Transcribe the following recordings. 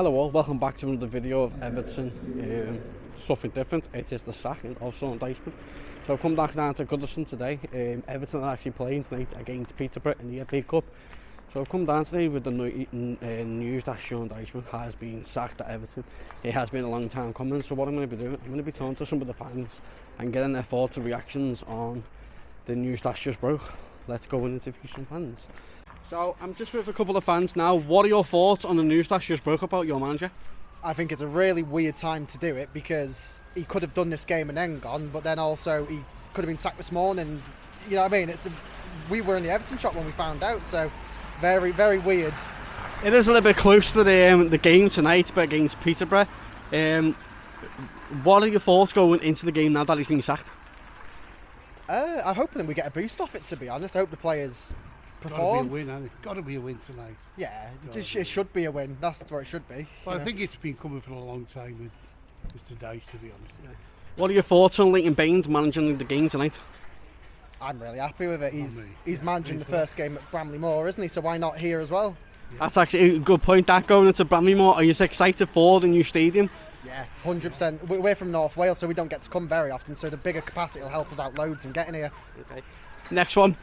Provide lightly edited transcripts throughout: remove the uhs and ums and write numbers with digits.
Hello all, welcome back to another video of Everton. Something different, it is the sacking of Sean Dyche. So I've come back down to Goodison today. Everton are actually playing tonight against Peterborough in the FA Cup. So I've come down today with the news that Sean Dyche has been sacked at Everton. It has been a long time coming, so what I'm going to be doing, I'm going to be talking to some of the fans and getting their thoughts and reactions on the news that just broke. Let's go and interview some fans. So I'm just with a couple of fans now. What are your thoughts on the news that just broke about your manager? I think it's a really weird time to do it because he could have done this game and then gone, but then also he could have been sacked this morning. You know what I mean? We were in the Everton shop when we found out, so very, very weird. It is a little bit close to the game tonight, but against Peterborough. What are your thoughts going into the game now that he's been sacked? I'm hoping we get a boost off it, to be honest. I hope the players perform. Got to be a win, hasn't it? Got to be a win tonight. Yeah, it should be a win. That's where it should be. Well, I think it's been coming for a long time with Mr. Dyche, to be honest. Yeah. What are your thoughts on Leighton Baines managing the game tonight? I'm really happy with it. He's managing the first game at Bramley Moor, isn't he? So why not here as well? Yeah. That's actually a good point. That going into Bramley Moor, are you excited for the new stadium? Yeah, 100%. We're from North Wales, so we don't get to come very often. So the bigger capacity will help us out loads in getting here. Okay. Next one.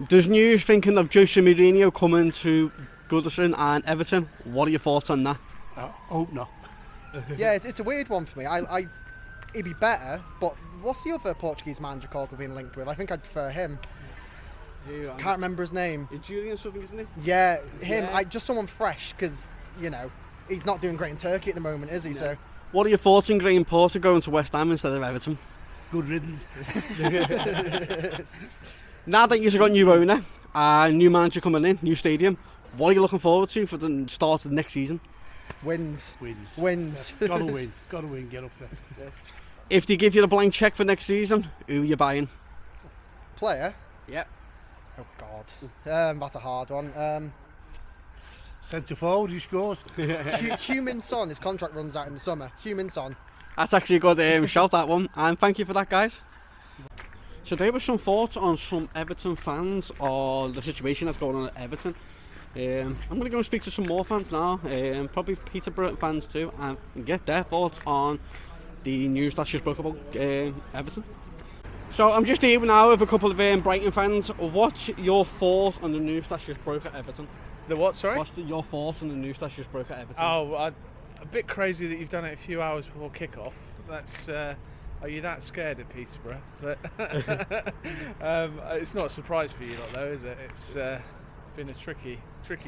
There's news thinking of Jose Mourinho coming to Goodison and Everton. What are your thoughts on that? Hope not. Yeah, it's a weird one for me. He'd be better, but what's the other Portuguese manager called we're being linked with? I think I'd prefer him. Can't remember his name. Julian something, isn't he? Yeah, him. Yeah. Just someone fresh, because, you know, he's not doing great in Turkey at the moment, is he? No. So. What are your thoughts on Graham Porter going to West Ham instead of Everton? Good riddance. Now that you've got new owner, new manager coming in, new stadium, what are you looking forward to for the start of the next season? Wins. Yeah, gotta win, get up there. Yeah. If they give you the blank cheque for next season, who are you buying? Player? Yeah. Oh God, that's a hard one. Centre forward, who scores? Human Son, his contract runs out in the summer. Human Son. That's actually a good shout, that one. And thank you for that, guys. So there were some thoughts on some Everton fans or the situation that's going on at Everton. I'm going to go and speak to some more fans now, probably Peterborough fans too, and get their thoughts on the news that just broke about Everton. So I'm just here now with a couple of Brighton fans. What's your thought on the news that just broke at Everton? The what, sorry? What's your thought on the news that just broke at Everton? Oh, a bit crazy that you've done it a few hours before kick-off. That's... Are you that scared of Peterborough? But it's not a surprise for you lot, though, is it? It's been a tricky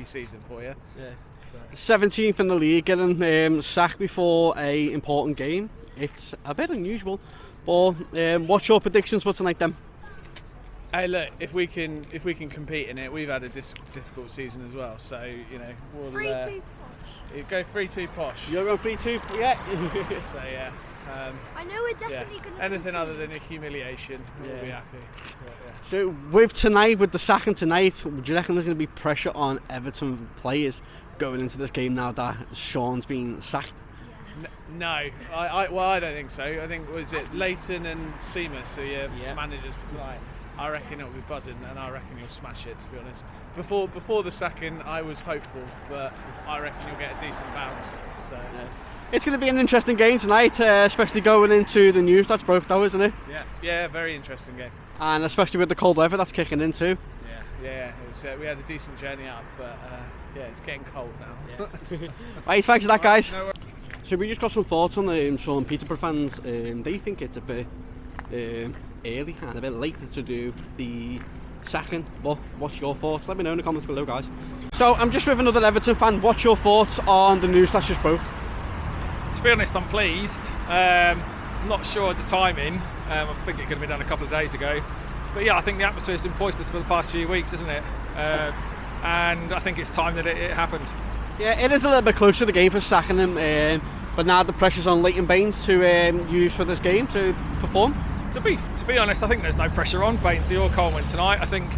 season for you. Yeah. 17th in the league, getting sacked before a important game. It's a bit unusual. But what's your predictions for tonight then? Hey, look, if we can compete in it, we've had a difficult season as well. So you know, we'll 3-2 posh. Go 3-2 posh. You're going 3-2, yeah. So yeah. I know we're definitely going to anything other than a humiliation, we'll be happy. But, yeah. So with the sacking tonight, would you reckon there's going to be pressure on Everton players going into this game now that Sean's been sacked? Yes. No, I don't think so. I think was it Leighton and Seamus, who your managers for tonight. I reckon it'll be buzzing, and I reckon he'll smash it. To be honest, before the sacking, I was hopeful, but I reckon he'll get a decent bounce. So. Yeah. It's going to be an interesting game tonight, especially going into the news that's broke though, isn't it? Yeah, very interesting game. And especially with the cold weather that's kicking in too. Yeah. We had a decent journey up, but it's getting cold now. Yeah. Right, thanks for that, guys. So we just got some thoughts on some Peterborough fans. They think it's a bit early and a bit late to do the sacking. But what's your thoughts? Let me know in the comments below, guys. So I'm just with another Everton fan. What's your thoughts on the news that just broke? To be honest, I'm pleased. I'm not sure of the timing. I think it could have been done a couple of days ago. But yeah, I think the atmosphere has been poisonous for the past few weeks, isn't it? And I think it's time that it happened. Yeah, it is a little bit closer to the game for sacking him. But now the pressure's on Leighton Baines to use for this game to perform. To be honest, I think there's no pressure on Baines or Coleman tonight. I think,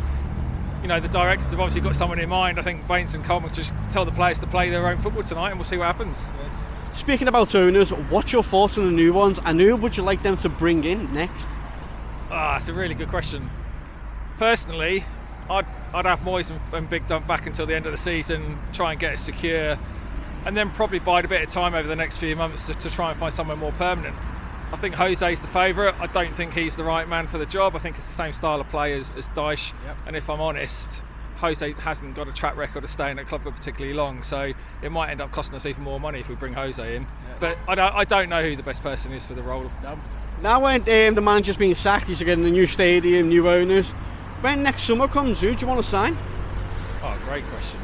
you know, the directors have obviously got someone in mind. I think Baines and Coleman just tell the players to play their own football tonight, and we'll see what happens. Yeah. Speaking about owners, what's your thoughts on the new ones, and who would you like them to bring in next? That's a really good question. Personally, I'd have Moyes and Big Dump back until the end of the season, try and get a secure and then probably bide a bit of time over the next few months to try and find somewhere more permanent. I think Jose's the favourite. I don't think he's the right man for the job. I think it's the same style of play as Dyche. Yep. And if I'm honest, Jose hasn't got a track record of staying at club for particularly long, so it might end up costing us even more money if we bring Jose in. But I don't know who the best person is for the role. Now when the manager's been sacked, he's getting a new stadium, new owners. When next summer comes, who do you want to sign? Oh, great question.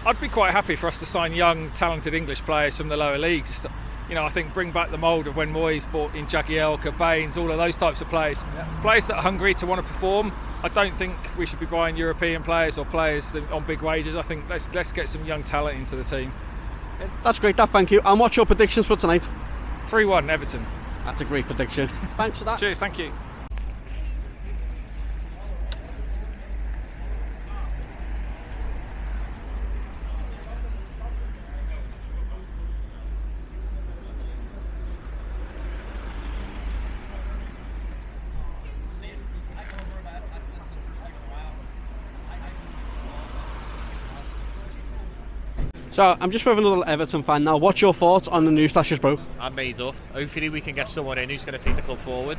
I'd be quite happy for us to sign young, talented English players from the lower leagues. You know, I think bring back the mould of when Moyes brought in Jagielka, Baines, all of those types of players. Players that are hungry to want to perform. I don't think we should be buying European players or players on big wages. I think let's get some young talent into the team. That's great, thank you. And what's your predictions for tonight? 3-1 Everton. That's a great prediction. Thanks for that. Cheers, thank you. So I'm just with another Everton fan now. What's your thoughts on the news that just broke? I'm made up. Hopefully we can get someone in who's going to take the club forward.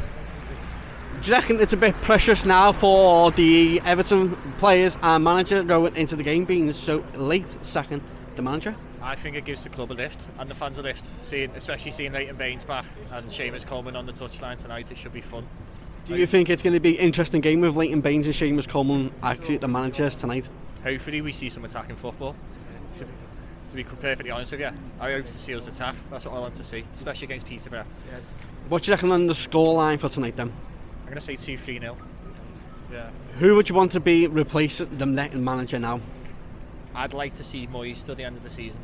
Do you reckon it's a bit precious now for the Everton players and manager going into the game being so late sacking the manager? I think it gives the club a lift and the fans a lift, especially seeing Leighton Baines back and Seamus Coleman on the touchline tonight. It should be fun. Do you think it's going to be an interesting game with Leighton Baines and Seamus Coleman actually the managers tonight? Hopefully we see some attacking football. To be perfectly honest with you, I hope to see us attack. That's what I want to see, especially against Peterborough. What do you reckon on the scoreline for tonight then? I'm going to say 2-3-0. Yeah. Who would you want to be replacing the Leighton manager now? I'd like to see Moyes till the end of the season.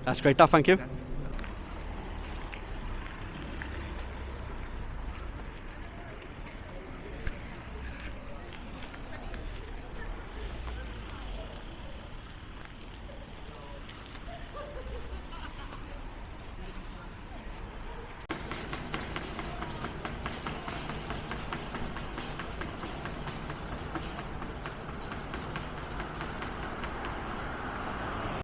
That's great, thank you.